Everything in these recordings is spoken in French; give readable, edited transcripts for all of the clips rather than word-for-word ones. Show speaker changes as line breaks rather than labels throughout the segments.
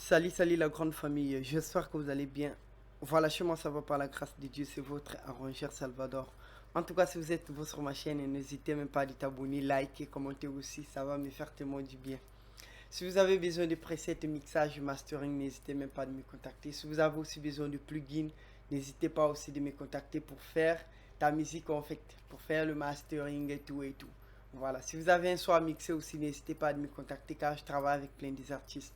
Salut, salut la grande famille, j'espère que vous allez bien. Voilà, chez moi ça va par la grâce de Dieu, c'est votre arrangeur Salvador. En tout cas, si vous êtes nouveau sur ma chaîne, n'hésitez même pas à t'abonner, liker, commenter aussi, ça va me faire tellement du bien. Si vous avez besoin de presets de mixage, mastering, n'hésitez même pas à me contacter. Si vous avez aussi besoin de plugins, n'hésitez pas aussi de me contacter pour faire ta musique en fait, pour faire le mastering et tout et tout. Voilà, si vous avez un son à mixer aussi, n'hésitez pas à me contacter car je travaille avec plein des artistes.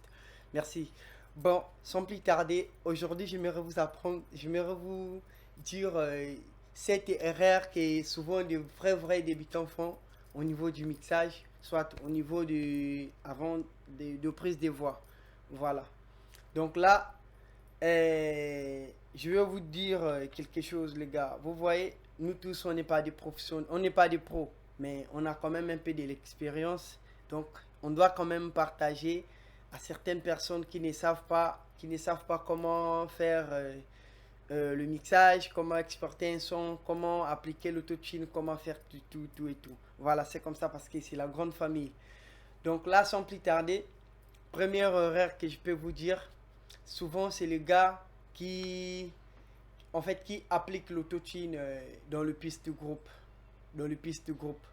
Merci. Bon, sans plus tarder, aujourd'hui j'aimerais vous dire cette erreur que souvent de vrais débutants font au niveau du mixage, soit au niveau de prise de voix. Voilà. Donc là, je vais vous dire quelque chose, les gars. Vous voyez, nous tous, on n'est pas des professionnels, on n'est pas des pros, mais on a quand même un peu de l'expérience. Donc, on doit quand même partager à certaines personnes qui ne savent pas comment faire le mixage, comment exporter un son, comment appliquer l'autotune, comment faire tout et tout. Voilà, c'est comme ça parce que c'est la grande famille. Donc là, sans plus tarder, première erreur que je peux vous dire, souvent c'est les gars qui, en fait, qui appliquent l'autotune dans le piste de groupe, dans le piste de groupe.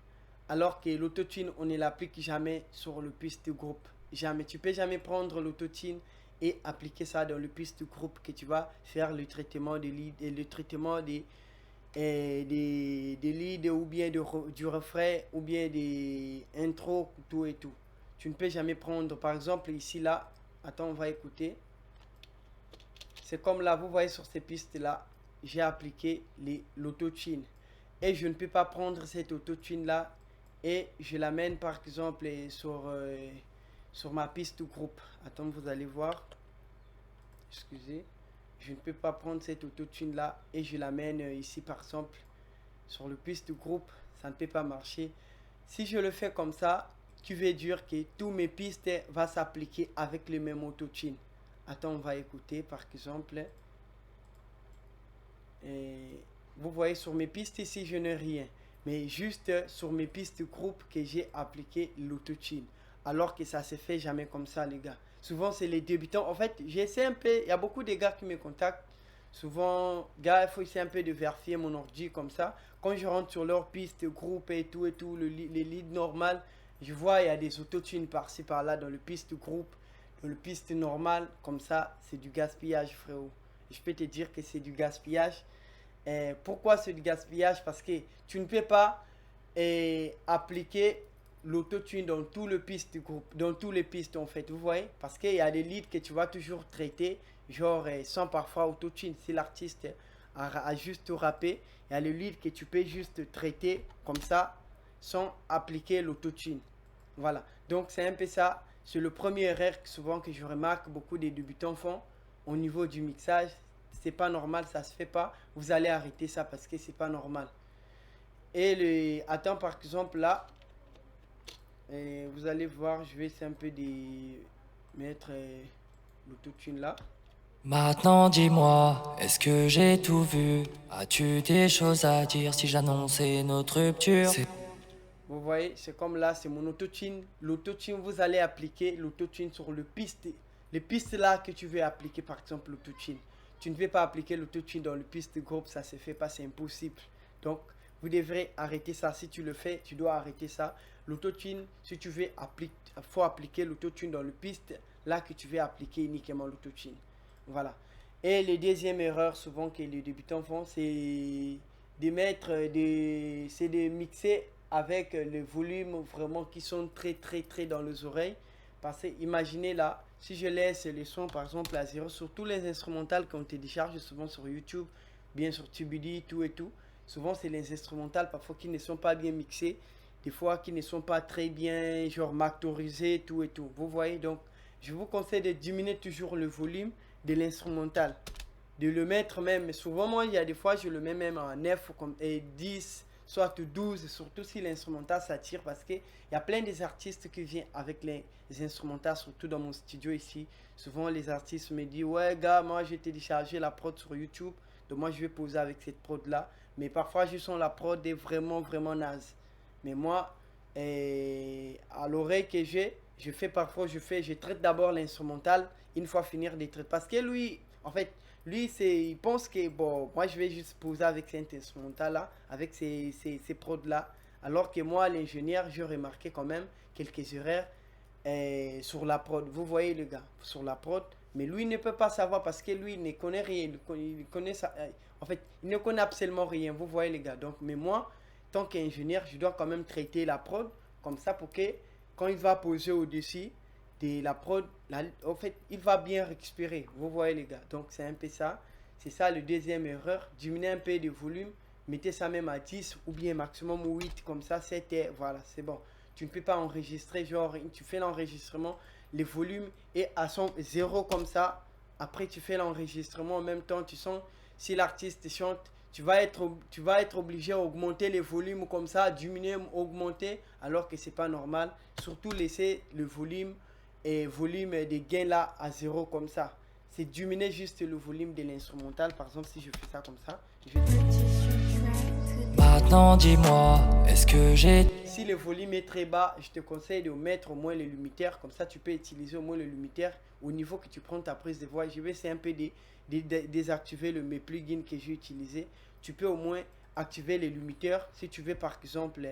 Alors que l'autotune, on ne l'applique jamais sur le piste de groupe. Jamais. Tu peux jamais prendre l'autotune et appliquer ça dans le piste de groupe que tu vas faire le traitement des leads et le traitement des leads ou bien du refrain ou bien des intros, tout et tout. Tu ne peux jamais prendre, par exemple, ici, là, attends, on va écouter. C'est comme là, vous voyez sur ces pistes-là, j'ai appliqué l'autotune. Et je ne peux pas prendre cette autotune-là et je l'amène par exemple sur ma piste de groupe. Attends, vous allez voir. Excusez. Je ne peux pas prendre cette autotune-là et je l'amène ici par exemple sur le piste de groupe. Ça ne peut pas marcher. Si je le fais comme ça, tu veux dire que tous mes pistes vont s'appliquer avec le même autotune. Attends, on va écouter par exemple. Et vous voyez sur mes pistes ici, je n'ai rien. Mais juste sur mes pistes groupe que j'ai appliqué l'autotune. Alors que ça se fait jamais comme ça, les gars. Souvent, c'est les débutants. En fait, j'essaie un peu. Il y a beaucoup de gars qui me contactent. Souvent, gars, il faut essayer un peu de vérifier mon ordi comme ça. Quand je rentre sur leur piste groupe et tout, les leads normales, je vois il y a des autotunes par-ci par-là dans le piste groupe, dans le piste normal. Comme ça, c'est du gaspillage, frérot. Je peux te dire que c'est du gaspillage. Pourquoi c'est du gaspillage? Parce que tu ne peux pas appliquer l'autotune dans tout le piste du groupe, dans tous les pistes en fait, vous voyez? Parce qu'il y a des leads que tu vas toujours traiter, genre sans parfois autotune. Si l'artiste a juste rappé, il y a les leads que tu peux juste traiter comme ça, sans appliquer l'autotune. Voilà. Donc c'est un peu ça. C'est le premier erreur que souvent que je remarque beaucoup des débutants font au niveau du mixage. C'est pas normal, ça se fait pas. Vous allez arrêter ça parce que c'est pas normal. Et attends par exemple là, vous allez voir, je vais essayer un peu de mettre l'autotune là.
Maintenant dis-moi, est-ce que j'ai tout vu? As-tu des choses à dire si j'annonçais notre rupture?
Vous voyez, c'est comme là, c'est mon autotune. L'autotune, vous allez appliquer l'autotune sur les pistes là que tu veux appliquer, par exemple l'autotune. Tu ne veux pas appliquer l'autotune dans le piste de groupe, ça se fait pas, c'est impossible. Donc, vous devrez arrêter ça. Si tu le fais, tu dois arrêter ça. L'autotune, si tu veux appliquer, faut appliquer l'autotune dans le piste là que tu veux appliquer uniquement l'autotune. Voilà. Et les deuxième erreur souvent que les débutants font, c'est de c'est de mixer avec les volumes vraiment qui sont très dans les oreilles. Parce que imaginez là, si je laisse les sons par exemple à zéro sur tous les instrumentales qu'on télécharge souvent sur YouTube, bien sur TubeBuddy, tout et tout, souvent c'est les instrumentales parfois qui ne sont pas bien mixées, des fois qui ne sont pas très bien genre masterisées, tout et tout. Vous voyez, donc je vous conseille de diminuer toujours le volume de l'instrumental, de le mettre même, souvent moi il y a des fois je le mets même en 9 et 10, soit 12, surtout si l'instrumental s'attire parce qu'il y a plein des artistes qui viennent avec les instrumentales, surtout dans mon studio ici. Souvent les artistes me disent ouais gars, moi j'ai téléchargé la prod sur YouTube, donc moi je vais poser avec cette prod là, mais parfois je sens la prod est vraiment naze. Mais moi, à l'oreille que j'ai, je fais parfois, je traite d'abord l'instrumental, une fois finir de traiter. Parce que lui, en fait, lui, il pense que, bon, moi, je vais juste poser avec cet instrumental-là, avec ces prods-là. Alors que moi, l'ingénieur, j'ai remarqué quand même quelques erreurs sur la prod. Vous voyez, le gars, sur la prod. Mais lui, il ne peut pas savoir parce que lui, il ne connaît rien. Il connaît ça, en fait, il ne connaît absolument rien. Vous voyez, les gars. Donc, mais moi, tant qu'ingénieur, je dois quand même traiter la prod comme ça pour que quand il va poser au-dessus de la prod, en fait, il va bien récupérer. Vous voyez, les gars. Donc, c'est un peu ça. C'est ça le deuxième erreur. Diminuer un peu de volume. Mettez ça même à 10 ou bien maximum 8 comme ça. C'était, voilà, c'est bon. Tu ne peux pas enregistrer, genre, tu fais l'enregistrement, le volume est à son zéro comme ça. Après, tu fais l'enregistrement en même temps. Tu sens, si l'artiste chante, tu vas être obligé d'augmenter les volumes comme ça, diminuer, augmenter, alors que c'est pas normal. Surtout laisser le volume et volume des gains là à zéro comme ça. C'est diminuer juste le volume de l'instrumental. Par exemple, si je fais ça comme ça, je vais...
Maintenant dis-moi, est-ce que j'ai...
Si le volume est très bas, je te conseille de mettre au moins le limitaire. Comme ça, tu peux utiliser au moins le limitaire au niveau que tu prends ta prise de voix. Je vais essayer un peu de désactiver mes plugins que j'ai utilisés. Tu peux au moins activer les limiteurs. Si tu veux, par exemple,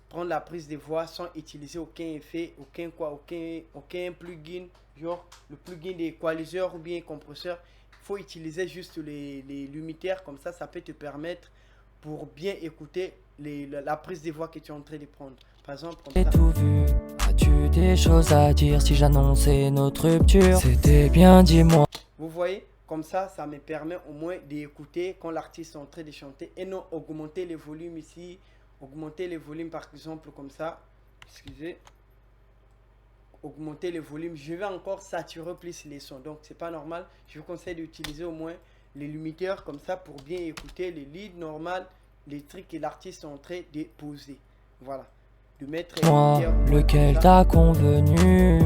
prendre la prise de voix sans utiliser aucun effet, aucun plugin, genre le plugin d'équaliseur ou bien compresseur. Il faut utiliser juste les limiteurs. Comme ça peut te permettre pour bien écouter la prise de voix que tu es en train de prendre. Par exemple, comme
J'ai
ça.
tout vu. As-tu des choses à dire si j'annonçais notre rupture? C'était bien, dis-moi.
Vous voyez, comme ça me permet au moins d'écouter quand l'artiste est en train de chanter et non augmenter les volumes ici. Augmenter les volumes par exemple comme ça. Excusez. Augmenter les volumes. Je vais encore saturer plus les sons. Donc, c'est pas normal. Je vous conseille d'utiliser au moins les limiteurs comme ça pour bien écouter les leads normales, les trucs que l'artiste est en train de poser. Voilà. De mettre
Moi, lequel t'a convenu?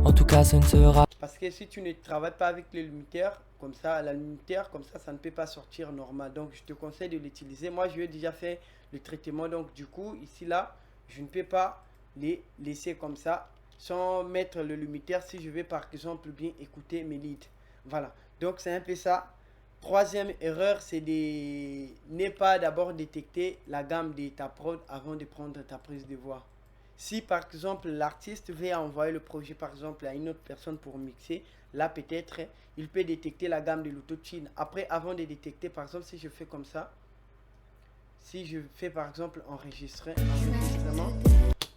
En tout cas, ce ne sera...
Parce que si tu ne travailles pas avec les limiteurs, comme ça, la limitaire, comme ça ne peut pas sortir normal. Donc, je te conseille de l'utiliser. Moi, je vais déjà fait le traitement. Donc, du coup, ici, là, je ne peux pas les laisser comme ça sans mettre le limitaire si je vais, par exemple, bien écouter mes leads. Voilà. Donc, c'est un peu ça. Troisième erreur, c'est de ne pas d'abord détecter la gamme de ta prod avant de prendre ta prise de voix. Si par exemple l'artiste veut envoyer le projet par exemple à une autre personne pour mixer, là peut-être il peut détecter la gamme de l'autotune. Après, avant de détecter, par exemple si je fais comme ça, si je fais par exemple enregistrement,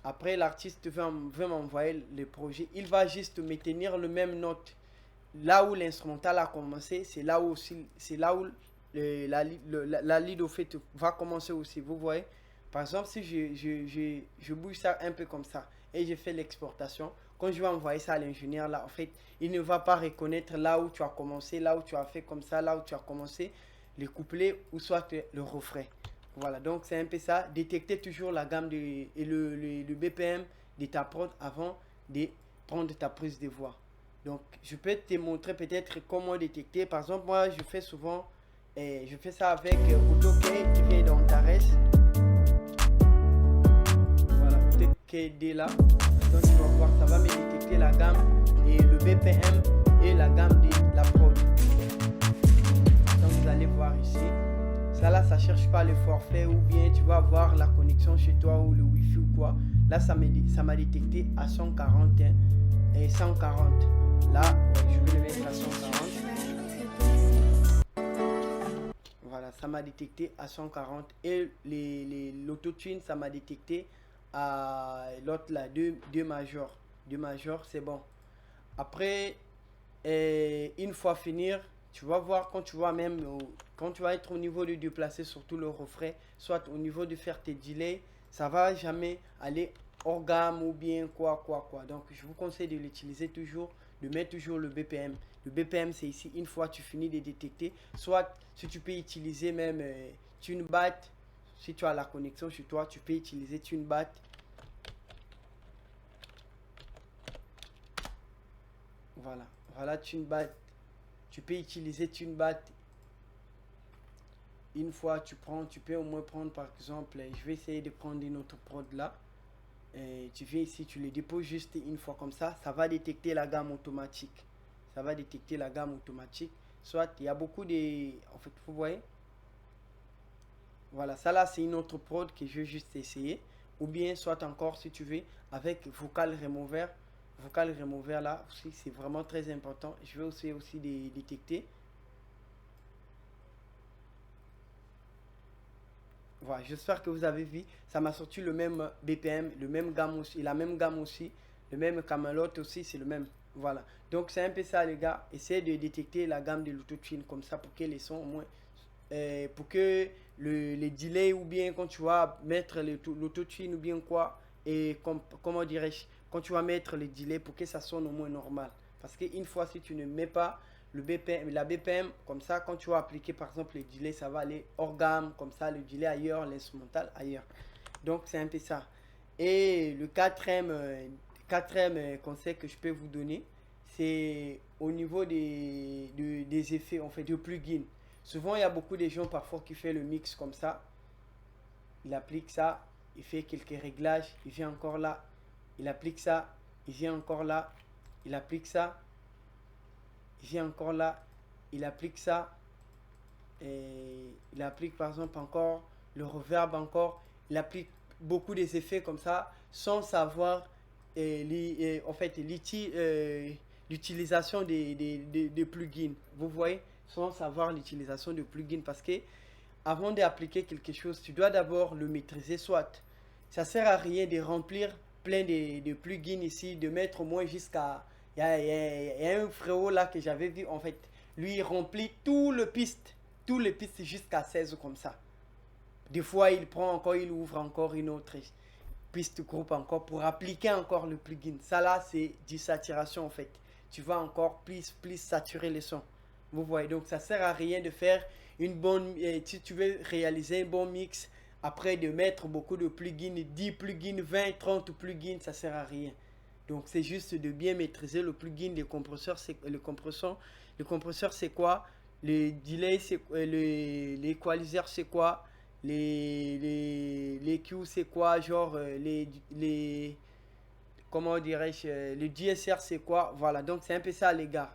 après l'artiste veut m'envoyer le projet, il va juste me tenir le même note. Là où l'instrumental a commencé, c'est là où la lead au fait va commencer aussi. Vous voyez, par exemple, si je bouge ça un peu comme ça et je fais l'exportation, quand je vais envoyer ça à l'ingénieur là, en fait, il ne va pas reconnaître là où tu as commencé, là où tu as fait comme ça, là où tu as commencé les couplets ou soit le refrain. Voilà, donc c'est un peu ça. Détecter toujours la gamme et le BPM de ta prod avant de prendre ta prise de voix. Donc, je peux te montrer peut-être comment détecter. Par exemple, moi, je fais souvent, je fais ça avec AutoCAD qui vient d'Antares. Voilà, AutoCAD là. Donc, tu vas voir, ça va me détecter la gamme et le BPM et la gamme de la prod. Donc, vous allez voir ici. Ça là, ça cherche pas le forfait ou bien tu vas voir la connexion chez toi ou le Wi-Fi ou quoi. Là, ça m'a détecté à 140 et 140. Là, ouais, je vais le mettre à 140. Voilà, ça m'a détecté à 140. Et l'autotune, ça m'a détecté à l'autre là, 2 majors. 2 majors, c'est bon. Après, une fois finir, tu vas voir quand tu vas même, quand tu vas être au niveau de déplacer surtout le refrain, soit au niveau de faire tes delays, ça va jamais aller hors gamme ou bien quoi. Donc, je vous conseille de l'utiliser toujours, de mettre toujours le BPM. Le BPM, c'est ici, une fois tu finis de détecter, soit si tu peux utiliser même TuneBat, si tu as la connexion chez toi, tu peux utiliser TuneBat. Voilà TuneBat. Tu peux utiliser TuneBat. Une fois tu peux au moins prendre par exemple, je vais essayer de prendre une autre prod là. tu viens ici, tu le déposes juste une fois comme ça va détecter la gamme automatique. Ça va détecter la gamme automatique. Soit il y a beaucoup de... En fait, vous voyez, voilà, ça là c'est une autre prod que je vais juste essayer. Ou bien soit encore si tu veux avec Vocal Remover. Vocal Remover là aussi c'est vraiment très important. Je vais aussi détecter. Voilà, j'espère que vous avez vu. Ça m'a sorti le même BPM, le même gamme aussi, la même gamme aussi, le même Camelot aussi, c'est le même. Voilà. Donc c'est un peu ça les gars. Essayez de détecter la gamme de l'autotune comme ça pour que les sons au moins pour que les delays ou bien quand tu vas mettre l'autotune ou bien quoi et comment dirais-je quand tu vas mettre les delays pour que ça sonne au moins normal parce qu'une fois si tu ne mets pas le BPM, la BPM comme ça quand tu vas appliquer par exemple les delays ça va aller hors gamme comme ça le delay ailleurs l'instrumental ailleurs donc c'est un peu ça et le quatrième conseil que je peux vous donner c'est au niveau des effets en fait de plugins. Souvent, il y a beaucoup de gens parfois qui font le mix comme ça. Il applique ça, il fait quelques réglages, il vient encore là. Il applique ça, il vient encore là. Il applique ça, il vient encore là. Il applique ça. Et il applique par exemple encore le reverb encore. Il applique beaucoup des effets comme ça sans savoir en fait l'utilisation des plugins. Vous voyez, sans savoir l'utilisation de plugins parce que avant d'appliquer quelque chose, tu dois d'abord le maîtriser. Soit ça sert à rien de remplir plein de plugins ici, de mettre au moins jusqu'à... Il y a un frérot là que j'avais vu en fait, lui il remplit tous les pistes jusqu'à 16 comme ça. Des fois il prend encore, il ouvre encore une autre piste groupe encore pour appliquer encore le plugin. Ça là c'est du saturation en fait. Tu vas encore plus saturer les sons. Vous voyez, donc ça sert à rien de faire une bonne... si tu veux réaliser un bon mix, après de mettre beaucoup de plugins, 10 plugins, 20, 30 plugins, ça sert à rien. Donc c'est juste de bien maîtriser le plugin des compresseurs. Le compresseur c'est quoi? Le delay c'est l'équaliseur c'est quoi? Les Q c'est quoi? Genre comment dirais-je? Le DSR c'est quoi? Voilà, donc c'est un peu ça les gars.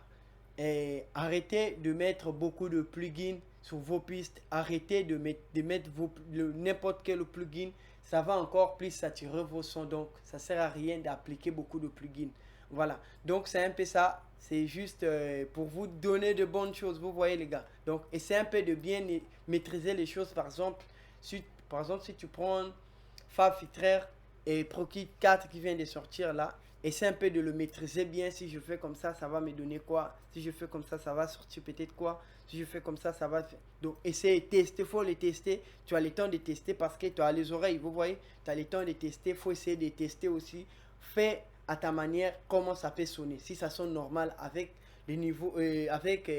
Et arrêtez de mettre beaucoup de plugins sur vos pistes. Arrêtez de mettre n'importe quel plugin. Ça va encore plus saturer vos sons. Donc, ça sert à rien d'appliquer beaucoup de plugins. Voilà. Donc, c'est un peu ça. C'est juste pour vous donner de bonnes choses. Vous voyez, les gars. Donc, essayez un peu de bien maîtriser les choses. Par exemple, si tu prends Fab Filter et Pro-Kit 4 qui vient de sortir là, essaie un peu de le maîtriser bien. Si je fais comme ça va me donner quoi? Si je fais comme ça va sortir peut-être quoi? Si je fais comme ça va... Donc, essaye de tester. Il faut les tester. Tu as le temps de tester parce que tu as les oreilles. Vous voyez? Tu as le temps de tester. Il faut essayer de tester aussi. Fais à ta manière comment ça peut sonner. Si ça sonne normal avec les niveaux... avec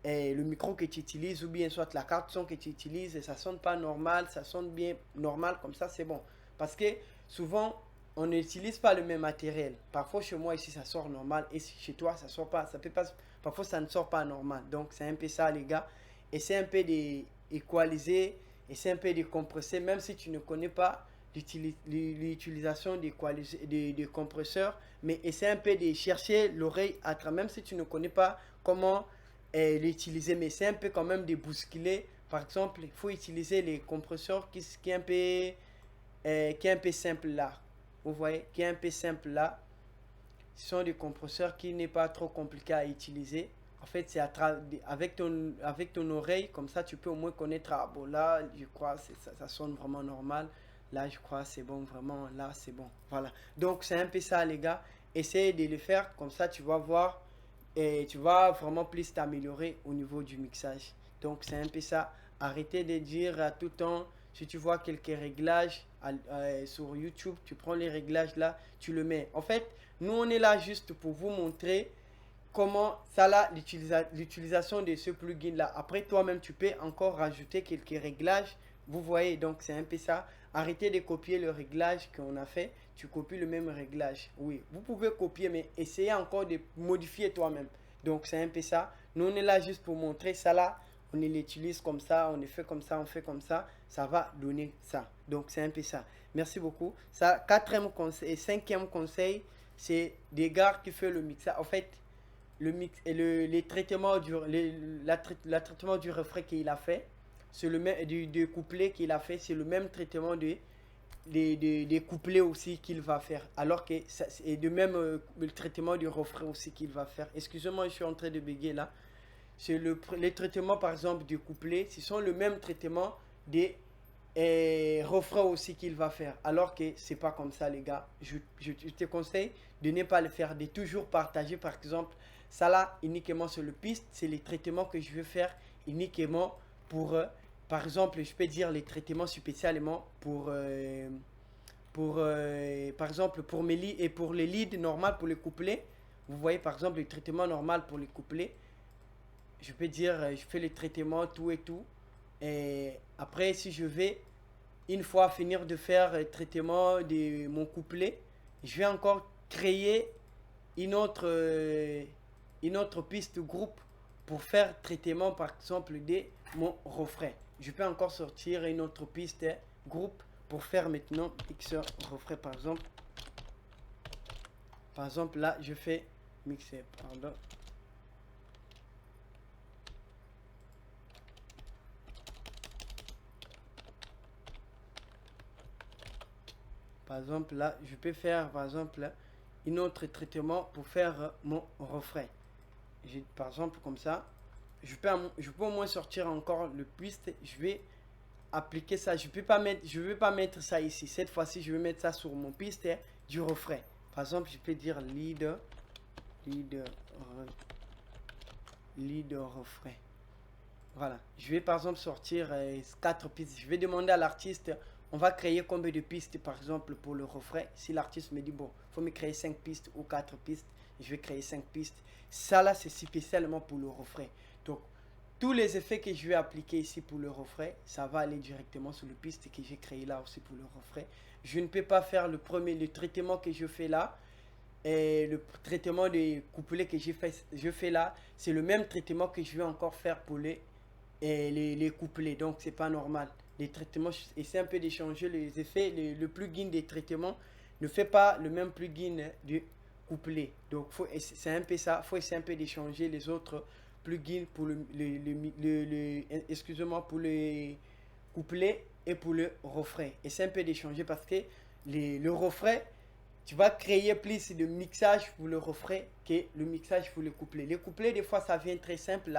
le micro que tu utilises ou bien soit la carte son que tu utilises et ça sonne pas normal, ça sonne bien normal comme ça, c'est bon. Parce que souvent, on n'utilise pas le même matériel. Parfois chez moi ici ça sort normal et chez toi ça sort pas, ça peut pas, parfois ça ne sort pas normal. Donc c'est un peu ça les gars. Essaie un peu d'équaliser, essaie un peu de compresser, même si tu ne connais pas l'utilisation des compresseurs, mais essaie un peu de chercher l'oreille à travers, même si tu ne connais pas comment l'utiliser, mais c'est un peu quand même de bousculer. Par exemple, il faut utiliser les compresseurs qui est un peu qui est un peu simple là. Vous voyez, qui est un peu simple là. Ce sont des compresseurs qui n'est pas trop compliqué à utiliser. En fait, c'est avec ton oreille, comme ça tu peux au moins connaître. Ah bon, là, je crois ça sonne vraiment normal. Là, je crois c'est bon, vraiment, là, c'est bon. Voilà. Donc, c'est un peu ça, les gars. Essayez de le faire, comme ça tu vas voir et tu vas vraiment plus t'améliorer au niveau du mixage. Donc, c'est un peu ça. Arrêtez de dire à tout temps, si tu vois quelques réglages sur YouTube, tu prends les réglages là, tu le mets. En fait, nous, on est là juste pour vous montrer comment ça là, l'utilisation de ce plugin là. Après, toi-même, tu peux encore rajouter quelques réglages. Vous voyez, donc c'est un peu ça. Arrêtez de copier le réglage qu'on a fait. Tu copies le même réglage. Oui, vous pouvez copier, mais essayez encore de modifier toi-même. Donc c'est un peu ça. Nous, on est là juste pour montrer ça là. on l'utilise comme ça, on le fait comme ça, on fait comme ça va donner ça. Donc c'est un peu ça. Merci beaucoup. Ça, quatrième conseil et cinquième conseil, c'est des gars qui fait le mixage. En fait, le mix et les traitements la traitement du refrain qu'il a fait, c'est le même du couplet qu'il a fait, c'est le même traitement des couplets aussi qu'il va faire. Alors que et de même le traitement du refrain aussi qu'il va faire. Excusez-moi, je suis en train de bégayer là. C'est les traitements par exemple du couplet, ce sont le même traitement des refrains aussi qu'il va faire. Alors que c'est pas comme ça les gars. Je te conseille de ne pas le faire, de toujours partager par exemple ça là uniquement sur le piste, c'est les traitements que je veux faire uniquement pour par exemple je peux dire les traitements spécialement pour par exemple pour mes leads et pour les leads normales pour les couplets. Vous voyez par exemple le traitement normal pour les couplets, je peux dire, je fais les traitements, tout et tout. Et après, si je vais, une fois finir de faire le traitement de mon couplet, je vais encore créer une autre piste groupe pour faire traitement, par exemple, de mon refrain. Je peux encore sortir une autre piste groupe pour faire maintenant mixeur refrain, par exemple. Par exemple, là, je fais mixer, pardon. Par exemple, là, je peux faire, par exemple, un autre traitement pour faire mon refrain. Par exemple, comme ça, je peux au moins sortir encore le piste. Je vais appliquer ça. Je ne vais pas mettre ça ici. Cette fois-ci, je vais mettre ça sur mon piste du refrain. Par exemple, je peux dire leader refrain. Voilà. Je vais par exemple sortir 4 pistes. Je vais demander à l'artiste, on va créer combien de pistes par exemple pour le refrain. Si l'artiste me dit, bon, il faut me créer 5 pistes ou 4 pistes, je vais créer 5 pistes. Ça là, c'est spécialement pour le refrain. Donc, tous les effets que je vais appliquer ici pour le refrain, ça va aller directement sur le piste que j'ai créé là aussi pour le refrain. Je ne peux pas faire le traitement que je fais là. Et le traitement des couplets que je fais là, c'est le même traitement que je vais encore faire pour les couplets. Donc, c'est pas normal. Les traitements, essaie un peu d'échanger les effets. Le plugin des traitements ne fait pas le même plugin du couplet. Donc, c'est un peu ça. Il faut essayer un peu d'échanger les autres plugins pour excusez-moi, pour les couplets et pour le refrain. Essaie un peu d'échanger parce que le refrain, tu vas créer plus de mixage pour le refrain que le mixage pour le couplet. Les couplets, des fois, ça vient très simple.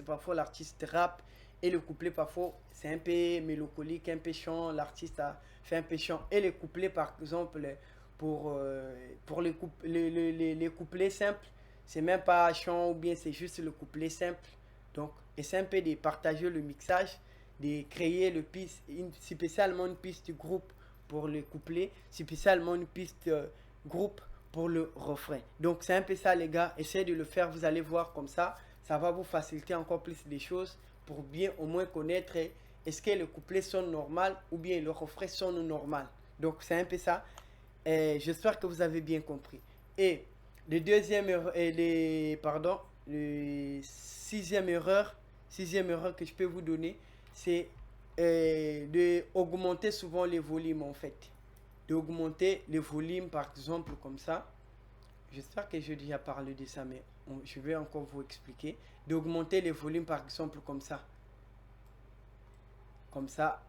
Parfois, l'artiste rappe et le couplet, parfois, c'est un peu mélancolique, un peu chant. L'artiste a fait un peu chant. Et les couplets, par exemple, pour les couplets simples, c'est même pas chant ou bien c'est juste le couplet simple. Donc, essaie un peu de partager le mixage, de créer spécialement une piste de groupe pour le couplet, spécialement une piste groupe pour le refrain. Donc c'est un peu ça les gars, essayez de le faire, vous allez voir comme ça va vous faciliter encore plus les choses pour bien au moins connaître est-ce que le couplet sonne normal ou bien le refrain sonne normal. Donc c'est un peu ça. J'espère que vous avez bien compris. Et le sixième erreur que je peux vous donner, c'est d'augmenter souvent les volumes en fait. D'augmenter les volumes par exemple comme ça. J'espère que j'ai déjà parlé de ça, mais je vais encore vous expliquer. D'augmenter les volumes par exemple comme ça. Comme ça.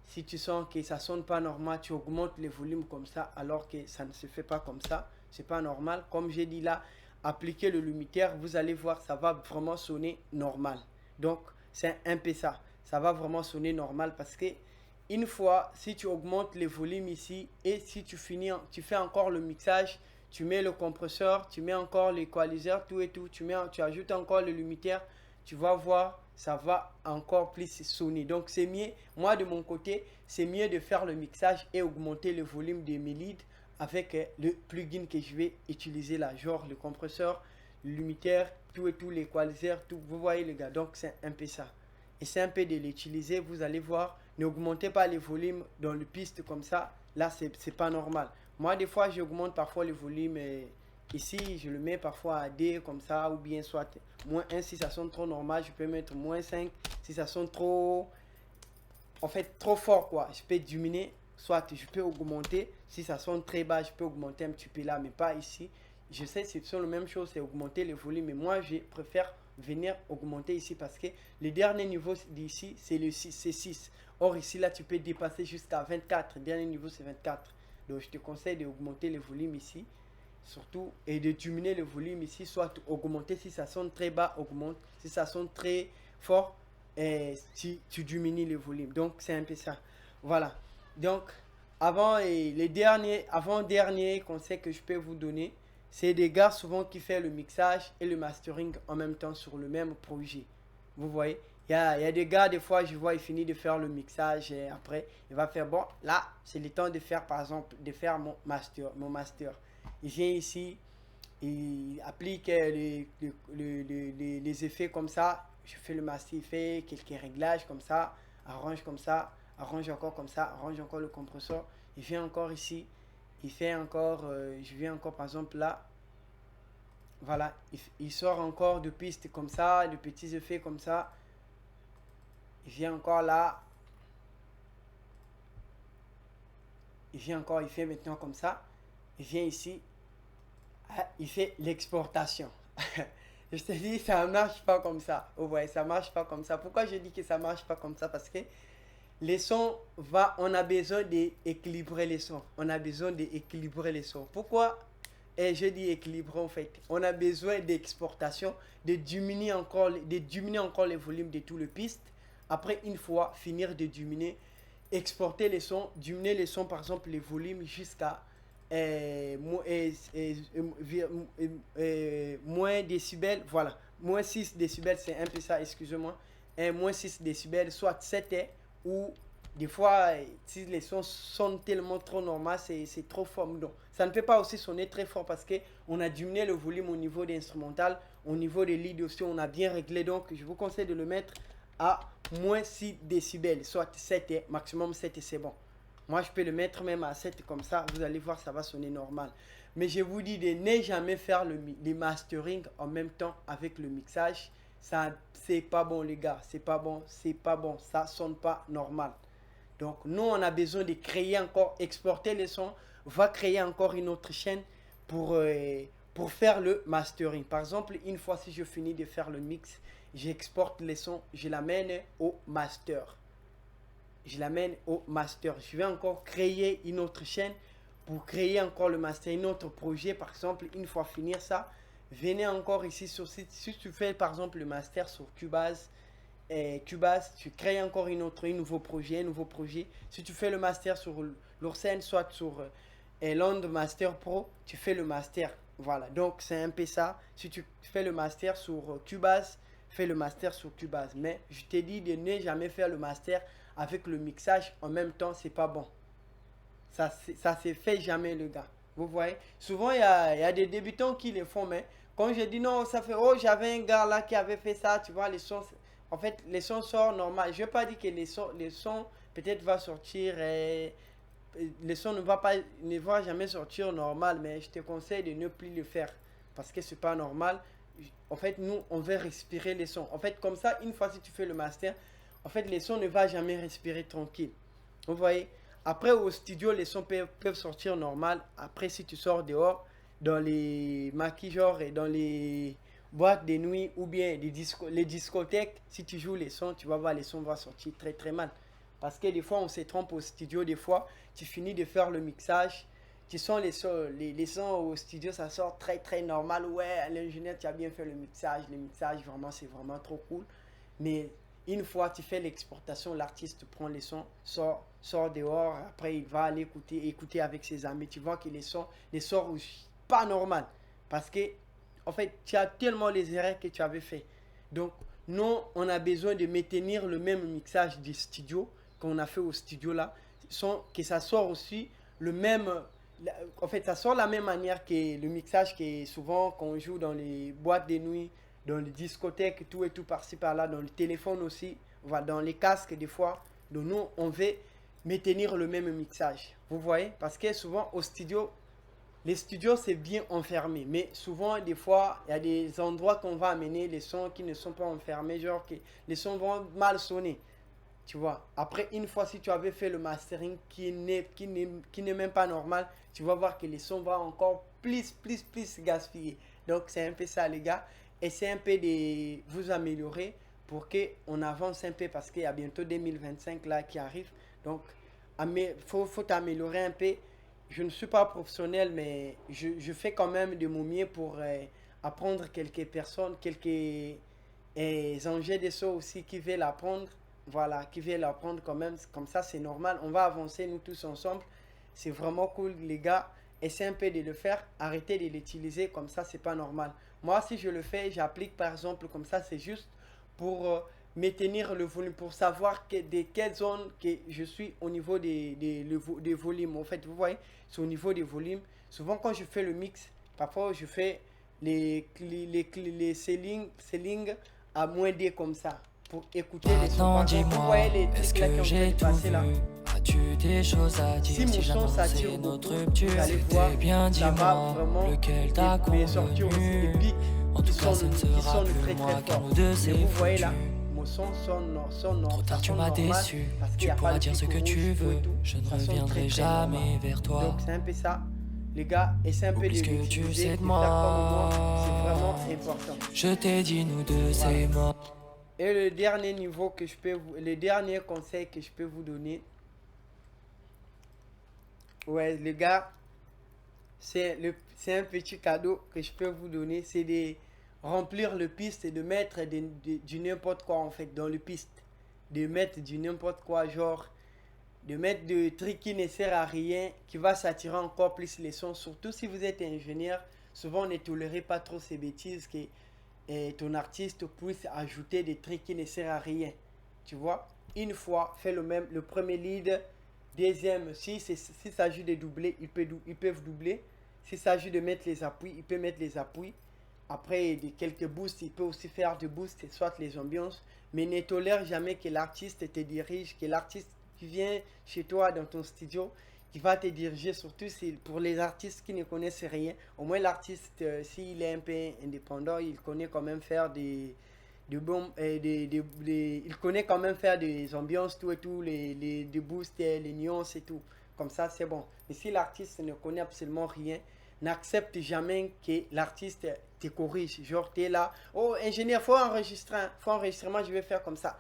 Si tu sens que ça sonne pas normal, tu augmentes les volumes comme ça, alors que ça ne se fait pas comme ça. C'est pas normal. Comme j'ai dit là, appliquez le limiteur, vous allez voir, ça va vraiment sonner normal. Donc, c'est un peu ça. Ça va vraiment sonner normal parce que une fois, si tu augmentes les volumes ici et si tu fais encore le mixage, tu mets le compresseur, tu mets encore l'équaliseur, tout et tout, tu ajoutes encore le limiteur, tu vas voir, ça va encore plus sonner. Donc c'est mieux, moi de mon côté, c'est mieux de faire le mixage et augmenter le volume de mes leads avec le plugin que je vais utiliser là, genre le compresseur, le limiteur, tout et tout, l'équaliseur, tout. Vous voyez les gars, donc c'est un peu ça. Et c'est un peu de l'utiliser, vous allez voir, n'augmentez pas les volumes dans le piste comme ça, là c'est pas normal. Moi des fois j'augmente parfois les volumes Ici, je le mets parfois à D comme ça, ou bien soit -1 si ça sonne trop normal, je peux mettre -5 si ça sonne trop, en fait, trop fort quoi. Je peux diminuer, soit je peux augmenter. Si ça sonne très bas, je peux augmenter un petit peu là, mais pas ici. Je sais, c'est la même chose, c'est augmenter le volume, mais moi, je préfère venir augmenter ici parce que le dernier niveau d'ici, c'est le 6, c'est 6. Or, ici, là, tu peux dépasser jusqu'à 24. Le dernier niveau, c'est 24. Donc, je te conseille d'augmenter le volume ici, surtout, et de diminuer le volume ici, soit augmenter si ça sonne très bas, augmente. Si ça sonne très fort, et tu diminues le volume. Donc, c'est un peu ça. Voilà. Donc, avant-dernier conseil que je peux vous donner, c'est des gars souvent qui font le mixage et le mastering en même temps sur le même projet. Vous voyez, il y a des gars, des fois, je vois, il finit de faire le mixage et après, il va faire, bon, là, c'est le temps de faire, par exemple, de faire mon master. Il vient ici, il applique les effets comme ça. Je fais le master, il fait quelques réglages comme ça, arrange encore comme ça, arrange encore le compresseur. Il vient encore ici, il fait encore, je viens encore par exemple là, voilà, il sort encore de pistes comme ça, de petits effets comme ça. Il vient encore là, il vient encore, il fait maintenant comme ça. Il vient ici, il fait l'exportation. Je te dis, ça ne marche pas comme ça. Vous voyez, ça ne marche pas comme ça. Pourquoi je dis que ça ne marche pas comme ça? Parce que les sons, on a besoin d'équilibrer les sons. On a besoin d'équilibrer les sons. Pourquoi je dis équilibrer en fait? On a besoin d'exportation, de diminuer encore les volumes de tout le piste. Après, une fois, finir de diminuer, exporter les sons, diminuer les sons, par exemple, les volumes jusqu'à moins décibels, voilà, moins 6 décibels, c'est un peu ça, excusez-moi, moins 6 décibels, soit 7 ou des fois, si les sons sonnent tellement trop normal, c'est trop fort. Donc, ça ne peut pas aussi sonner très fort parce qu'on a diminué le volume au niveau des instrumentales, au niveau des leads aussi, on a bien réglé. Donc, je vous conseille de le mettre à moins 6 décibels, soit 7, maximum 7, c'est bon. Moi, je peux le mettre même à 7 comme ça. Vous allez voir, ça va sonner normal. Mais je vous dis de ne jamais faire le mastering en même temps avec le mixage. Ça, c'est pas bon, les gars. C'est pas bon, c'est pas bon. Ça sonne pas normal. Donc, nous, on a besoin de créer encore, exporter les sons. On va créer encore une autre chaîne pour faire le mastering. Par exemple, une fois si je finis de faire le mix, j'exporte les sons, je l'amène au master. Je l'amène au master. Je vais encore créer une autre chaîne pour créer encore le master, un autre projet. Par exemple, une fois finir ça, venez encore ici sur site. Si tu fais par exemple le master sur Cubase, tu crées encore un nouveau projet, Si tu fais le master sur l'Orsen, soit sur Land Master Pro, tu fais le master. Voilà, donc c'est un peu ça. Si tu fais le master sur Cubase, fais le master sur Cubase. Mais je t'ai dit de ne jamais faire le master avec le mixage en même temps, c'est pas bon. Ça se fait jamais, le gars. Vous voyez, souvent il y a des débutants qui le font, mais quand je dis non, ça fait, oh, j'avais un gars là qui avait fait ça, tu vois, les sons, en fait, les sons sortent normal. Je ne veux pas dire que les sons peut-être va sortir, les sons ne vont jamais sortir normal, mais je te conseille de ne plus le faire parce que c'est pas normal. En fait, nous, on veut respirer les sons. En fait, comme ça, une fois si tu fais le master, en fait, les sons ne vont jamais respirer tranquille. Vous voyez? Après, au studio, les sons peuvent sortir normal. Après, si tu sors dehors, dans les maquilleurs et dans les boîtes de nuit ou bien les discothèques, si tu joues les sons, tu vas voir, les sons vont sortir très très mal. Parce que des fois, on se trompe au studio. Des fois, tu finis de faire le mixage. Tu sens les sons au studio, ça sort très très normal. Ouais, l'ingénieur, tu as bien fait le mixage. Le mixage, vraiment, c'est vraiment trop cool. Mais une fois tu fais l'exportation, l'artiste prend les sons, sort dehors, après il va aller écouter avec ses amis. Tu vois que les sons pas normal. Parce que, en fait, tu as tellement les erreurs que tu avais fait. Donc, nous, on a besoin de maintenir le même mixage du studio qu'on a fait au studio là. Que ça sort aussi le même. En fait, ça sort la même manière que le mixage qui est souvent qu'on joue dans les boîtes de nuit, dans les discothèques, tout et tout par-ci par-là, dans le téléphone aussi, voilà, dans les casques des fois. Donc nous, on veut maintenir le même mixage. Vous voyez? Parce que souvent au studio, Les studios, c'est bien enfermé. Mais souvent, des fois, il y a des endroits qu'on va amener les sons qui ne sont pas enfermés. Genre que les sons vont mal sonner. Tu vois. Après, une fois, si tu avais fait le mastering qui n'est même pas normal, tu vas voir que les sons vont encore plus gaspiller. Donc, c'est un peu ça, les gars. Essayez un peu de vous améliorer pour qu'on avance un peu parce qu'il y a bientôt 2025 là qui arrive. Donc, faut t'améliorer un peu. Je ne suis pas professionnel, mais je fais quand même de mon mieux pour apprendre quelques personnes, quelques ingénieurs de son aussi qui veulent apprendre. Voilà, qui veulent apprendre quand même. Comme ça, c'est normal. On va avancer nous tous ensemble. C'est vraiment cool, les gars. Essayez un peu de le faire. Arrêtez de l'utiliser comme ça, c'est pas normal. Moi, si je le fais, j'applique par exemple comme ça, c'est juste pour maintenir le volume, pour savoir de quelle zone que je suis au niveau des volumes. En fait, vous voyez, c'est au niveau des volumes. Souvent, quand je fais le mix, parfois je fais les ceiling à moins D comme ça, pour écouter les sons.
Maintenant
Par exemple, vous
dis-moi,
voyez les
est-ce
trucs là qui
que
ont
j'ai
été
tout
passés
vu?
là.
As-tu des choses à dire
Si mon
si
son s'attire
j'annonçais notre
beaucoup,
rupture?
vous allez voir,
C'était bien,
ça va
dis-moi,
vraiment
lequel t'a
sortir aussi des
convenu?
pics
En
qui
tout cas, ce ne
qui
sera
sonnent
plus
très
moi, car
fort.
nous deux
Mais
c'est
vous voyez
foutu.
là, mon son sonne
Trop tard, tu m'as
normal
déçu.
parce qu'il
Tu
n'y a pas
pourras
le
dire
pic
ce que
rouge
tu
et
veux.
tout.
Je ne
Ça sonne
reviendrai
très normal.
jamais vers toi.
Donc c'est un peu ça. Les gars, essayez un peu de
Oublie ce que tu
l'utiliser,
sais
de
de
faire comme moi. C'est
moi.
vraiment important.
Je t'ai dit, nous deux,
Voilà.
c'est mort.
Et le dernier niveau que je peux vous, le dernier conseil que je peux vous donner, ouais les gars, c'est un petit cadeau que je peux vous donner, c'est de remplir le piste et de mettre du n'importe quoi en fait dans le piste. De mettre du n'importe quoi, genre de mettre des trucs qui ne servent à rien, qui va s'attirer encore plus les sons. Surtout si vous êtes ingénieur, souvent ne tolérez pas trop ces bêtises que ton artiste puisse ajouter des trucs qui ne servent à rien. Tu vois, une fois, fais le même, le premier lead, deuxième, s'il s'agit de doubler, ils peuvent doubler. S'il s'agit de mettre les appuis, il peut mettre les appuis. Après, quelques boosts, il peut aussi faire des boosts, soit les ambiances. Mais ne tolère jamais que l'artiste te dirige, que l'artiste qui vient chez toi dans ton studio, qui va te diriger, surtout pour les artistes qui ne connaissent rien. Au moins, l'artiste, s'il est un peu indépendant, il connaît quand même faire il connaît quand même faire des ambiances, tout et tout, des boosts, les nuances et tout. Comme ça, c'est bon. Mais si l'artiste ne connaît absolument rien, n'accepte jamais que l'artiste te corrige. Genre, tu es là, oh, ingénieur, faut enregistrer, faut enregistrer, moi je vais faire comme ça.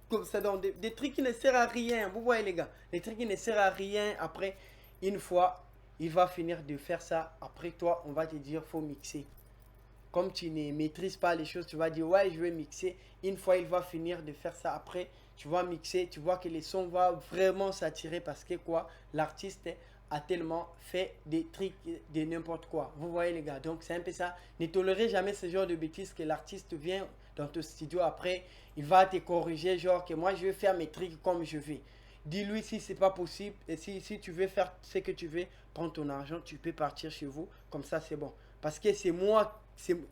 Comme ça, donc des trucs qui ne servent à rien. Vous voyez, les gars, des trucs qui ne servent à rien. Après, une fois, il va finir de faire ça. Après, toi, on va te dire, faut mixer. Comme tu ne maîtrises pas les choses, tu vas dire, ouais, je vais mixer. Une fois, il va finir de faire ça. Après, tu vas mixer, tu vois que les sons vont vraiment s'attirer parce que quoi, l'artiste a tellement fait des trucs de n'importe quoi. Vous voyez les gars, donc c'est un peu ça. Ne tolérez jamais ce genre de bêtises que l'artiste vient dans ton studio après, il va te corriger genre que moi je vais faire mes trucs comme je veux. Dis-lui si c'est pas possible et si tu veux faire ce que tu veux, prends ton argent, tu peux partir chez vous, comme ça c'est bon. Parce que c'est moi,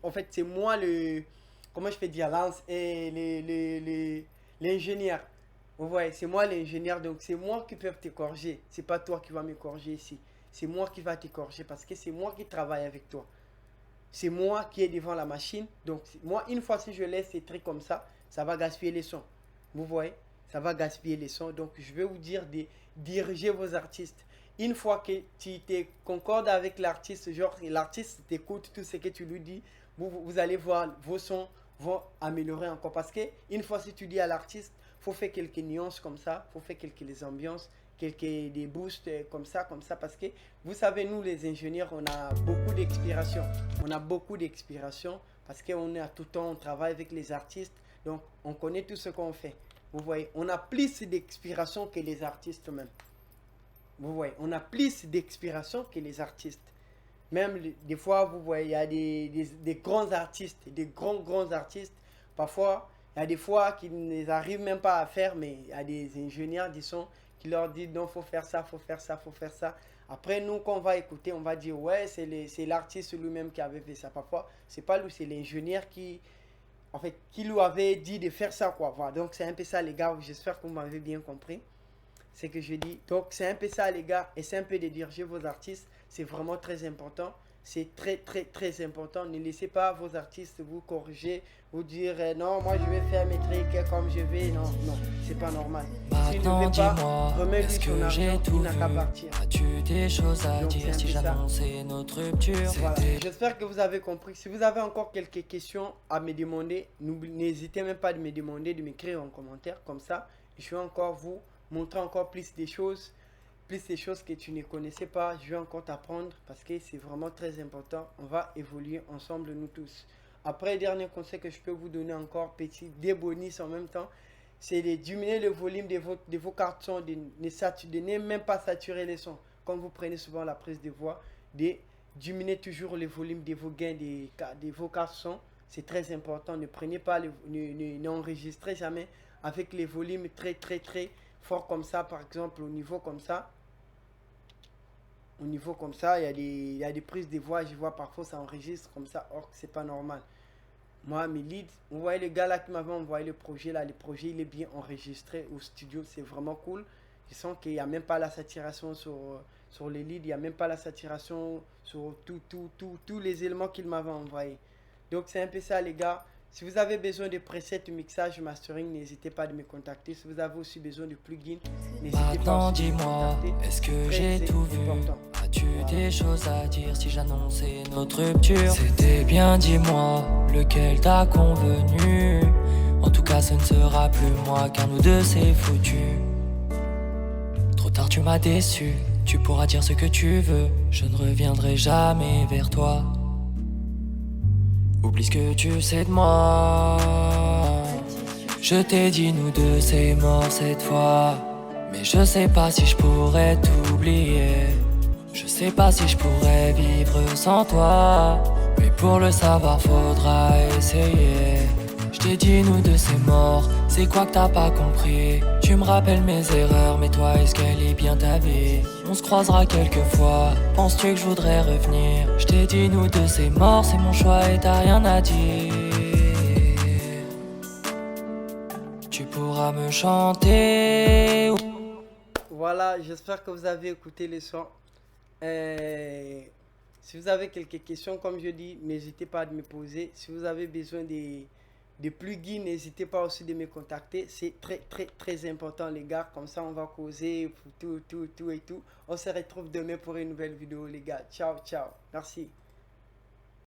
en fait c'est moi le, comment je peux dire, l'ingénieur. Vous voyez, c'est moi l'ingénieur, donc c'est moi qui peux te corriger. C'est pas toi qui vas me corriger ici. C'est moi qui va te corriger parce que c'est moi qui travaille avec toi. C'est moi qui est devant la machine. Donc moi, une fois si je laisse ces trucs comme ça va gaspiller les sons. Vous voyez, ça va gaspiller les sons. Donc je vais vous dire de diriger vos artistes. Une fois que tu te concordes avec l'artiste, genre l'artiste t'écoute tout ce que tu lui dis, vous allez voir vos sons vont améliorer encore. Parce que une fois si tu dis à l'artiste, faut faire quelques nuances comme ça, faut faire quelques ambiances, quelques des boosts comme ça, parce que vous savez, nous les ingénieurs, on a beaucoup d'expiration. On a beaucoup d'expiration parce qu'on est à tout temps, on travaille avec les artistes, donc on connaît tout ce qu'on fait. Vous voyez, on a plus d'expiration que les artistes même. Vous voyez, on a plus d'expiration que les artistes. Même des fois, vous voyez, il y a des grands artistes, des grands artistes. Parfois, il y a des fois qu'ils n'arrivent même pas à faire, mais il y a des ingénieurs qui leur disent non, faut faire ça, faut faire ça, faut faire ça. Après, nous, quand on va écouter, on va dire ouais, c'est l'artiste lui-même qui avait fait ça. Parfois, c'est pas lui, c'est l'ingénieur qui lui avait dit de faire ça, quoi. Voilà. Donc, c'est un peu ça, les gars. J'espère que vous m'avez bien compris ce que je dis. Donc, c'est un peu ça, les gars. Et c'est un peu de diriger vos artistes. c'est vraiment très important. C'est très important. Ne laissez pas vos artistes vous corriger, vous dire non, moi je vais faire mes trucs comme je vais. Non, non, c'est pas normal. S'il ne
Maintenant
veut pas,
dis-moi,
remets-lui
est-ce
son
que j'ai
argent,
tout
il n'a qu'à
vu?
partir.
As-tu des choses à
Donc, c'est
dire
un
si
peu ça.
j'annonçais notre rupture?
Voilà.
C'était
J'espère que vous avez compris. Si vous avez encore quelques questions à me demander, n'hésitez même pas de me demander, de m'écrire en commentaire. Comme ça, je vais encore vous montrer encore plus des choses que tu ne connaissais pas. Je vais encore t'apprendre parce que c'est vraiment très important. On va évoluer ensemble, nous tous. Après, dernier conseil que je peux vous donner encore, petit, des bonus en même temps, c'est de diminuer le volume de vos cartes son, de ne même pas saturer les sons. Comme vous prenez souvent la prise de voix, de diminuer toujours le volume de vos gains de vos cartes son. C'est très important. Ne prenez pas, n'enregistrez jamais avec les volumes très forts comme ça, par exemple au niveau comme ça. Au niveau comme ça, il y a des prises de voix, je vois parfois ça enregistre comme ça, or c'est pas normal. Moi, mes leads, vous voyez le gars là qui m'avait envoyé le projet là, le projet il est bien enregistré au studio, c'est vraiment cool. Je sens qu'il n'y a même pas la saturation sur les leads, il n'y a même pas la saturation sur tous les éléments qu'il m'avait envoyé. Donc c'est un peu ça les gars. Si vous avez besoin de presets, mixage, mastering, n'hésitez pas à me contacter. Si vous avez aussi besoin de plugins, n'hésitez pas
maintenant
aussi à me
dis-moi,
contacter.
est-ce que j'ai
Très
tout vu?
important.
As-tu
Voilà.
des choses à dire si j'annonçais notre rupture? C'était bien, dis-moi, lequel t'a convenu? En tout cas, ce ne sera plus moi, car nous deux c'est foutu. Trop tard, tu m'as déçu. Tu pourras dire ce que tu veux, je ne reviendrai jamais vers toi. Oublie ce que tu sais de moi. Je t'ai dit nous deux c'est mort cette fois. Mais je sais pas si je pourrais t'oublier. Je sais pas si je pourrais vivre sans toi. Mais pour le savoir faudra essayer. Je t'ai dit nous deux c'est mort. C'est quoi que t'as pas compris? Tu me rappelles mes erreurs, mais toi est-ce qu'elle est bien ta vie? On se croisera quelques fois. Penses-tu que je voudrais revenir? Je t'ai dit nous deux c'est mort, c'est mon choix et t'as rien à dire. Tu pourras me chanter.
Voilà, j'espère que vous avez écouté les sons. Si vous avez quelques questions, comme je dis, n'hésitez pas à me poser. Si vous avez besoin de plugins, n'hésitez pas aussi de me contacter. C'est très important les gars. Comme ça, on va causer pour tout et tout. On se retrouve demain pour une nouvelle vidéo les gars. Ciao. Merci.